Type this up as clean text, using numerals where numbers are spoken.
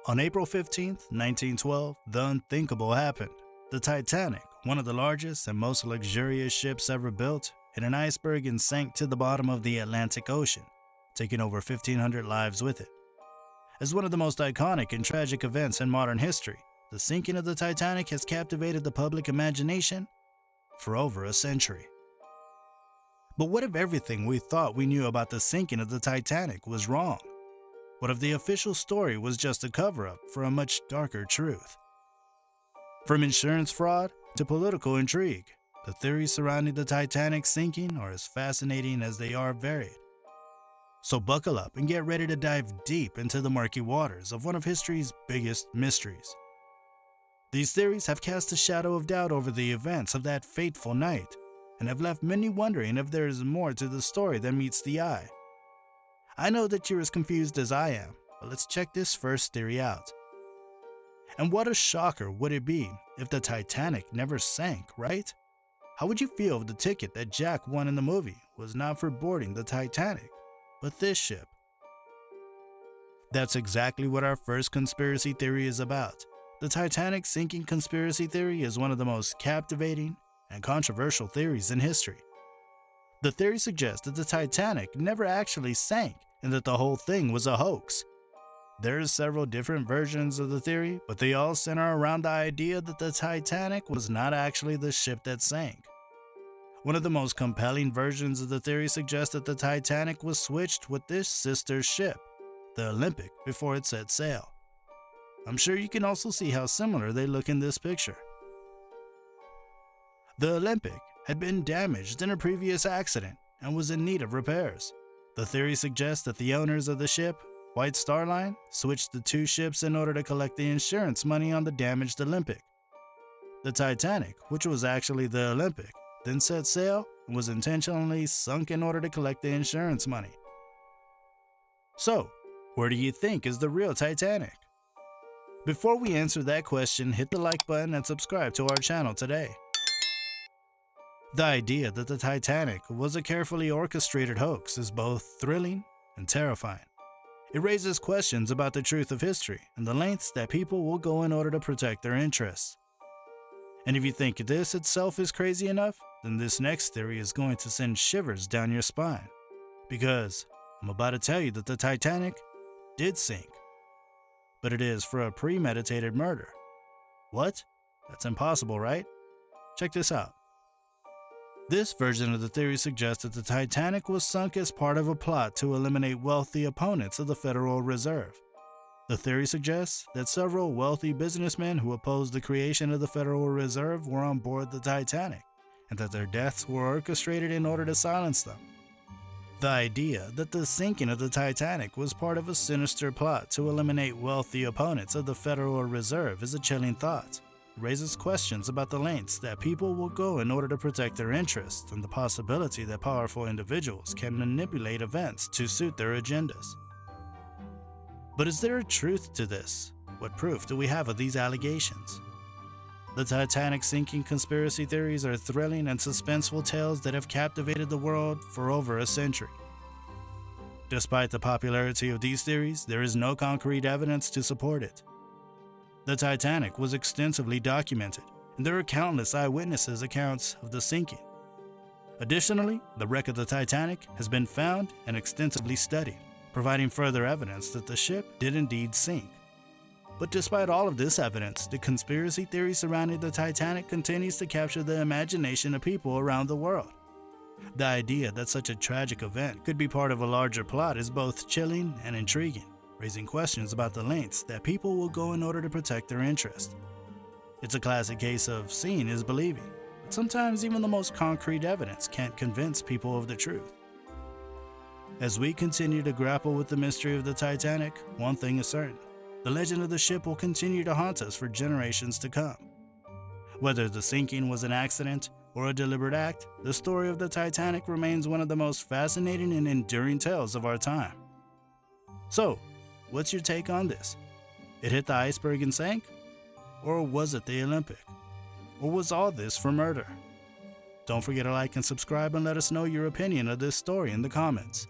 On April 15, 1912, the unthinkable happened. The Titanic, one of the largest and most luxurious ships ever built, hit an iceberg and sank to the bottom of the Atlantic Ocean, taking over 1,500 lives with it. As one of the most iconic and tragic events in modern history, the sinking of the Titanic has captivated the public imagination for over a century. But what if everything we thought we knew about the sinking of the Titanic was wrong? What if the official story was just a cover-up for a much darker truth? From insurance fraud to political intrigue, the theories surrounding the Titanic sinking are as fascinating as they are varied. So buckle up and get ready to dive deep into the murky waters of one of history's biggest mysteries. These theories have cast a shadow of doubt over the events of that fateful night and have left many wondering if there is more to the story than meets the eye. I know that you're as confused as I am, but let's check this first theory out. And what a shocker would it be if the Titanic never sank, right? How would you feel if the ticket that Jack won in the movie was not for boarding the Titanic, but this ship? That's exactly what our first conspiracy theory is about. The Titanic sinking conspiracy theory is one of the most captivating and controversial theories in history. The theory suggests that the Titanic never actually sank and that the whole thing was a hoax. There are several different versions of the theory, but they all center around the idea that the Titanic was not actually the ship that sank. One of the most compelling versions of the theory suggests that the Titanic was switched with this sister ship, the Olympic, before it set sail. I'm sure you can also see how similar they look in this picture. The Olympic had been damaged in a previous accident and was in need of repairs. The theory suggests that the owners of the ship, White Star Line, switched the two ships in order to collect the insurance money on the damaged Olympic. The Titanic, which was actually the Olympic, then set sail and was intentionally sunk in order to collect the insurance money. So, where do you think is the real Titanic? Before we answer that question, hit the like button and subscribe to our channel today. The idea that the Titanic was a carefully orchestrated hoax is both thrilling and terrifying. It raises questions about the truth of history and the lengths that people will go in order to protect their interests. And if you think this itself is crazy enough, then this next theory is going to send shivers down your spine. Because I'm about to tell you that the Titanic did sink. But it is for a premeditated murder. What? That's impossible, right? Check this out. This version of the theory suggests that the Titanic was sunk as part of a plot to eliminate wealthy opponents of the Federal Reserve. The theory suggests that several wealthy businessmen who opposed the creation of the Federal Reserve were on board the Titanic, and that their deaths were orchestrated in order to silence them. The idea that the sinking of the Titanic was part of a sinister plot to eliminate wealthy opponents of the Federal Reserve is a chilling thought. It raises questions about the lengths that people will go in order to protect their interests and the possibility that powerful individuals can manipulate events to suit their agendas. But is there a truth to this? What proof do we have of these allegations? The Titanic sinking conspiracy theories are thrilling and suspenseful tales that have captivated the world for over a century. Despite the popularity of these theories, there is no concrete evidence to support it. The Titanic was extensively documented, and there are countless eyewitnesses' accounts of the sinking. Additionally, the wreck of the Titanic has been found and extensively studied, providing further evidence that the ship did indeed sink. But despite all of this evidence, the conspiracy theory surrounding the Titanic continues to capture the imagination of people around the world. The idea that such a tragic event could be part of a larger plot is both chilling and intriguing, raising questions about the lengths that people will go in order to protect their interest. It's a classic case of seeing is believing, but sometimes even the most concrete evidence can't convince people of the truth. As we continue to grapple with the mystery of the Titanic, one thing is certain. The legend of the ship will continue to haunt us for generations to come. Whether the sinking was an accident or a deliberate act, the story of the Titanic remains one of the most fascinating and enduring tales of our time. So, what's your take on this? It hit the iceberg and sank? Or was it the Olympic? Or was all this for murder? Don't forget to like and subscribe and let us know your opinion of this story in the comments.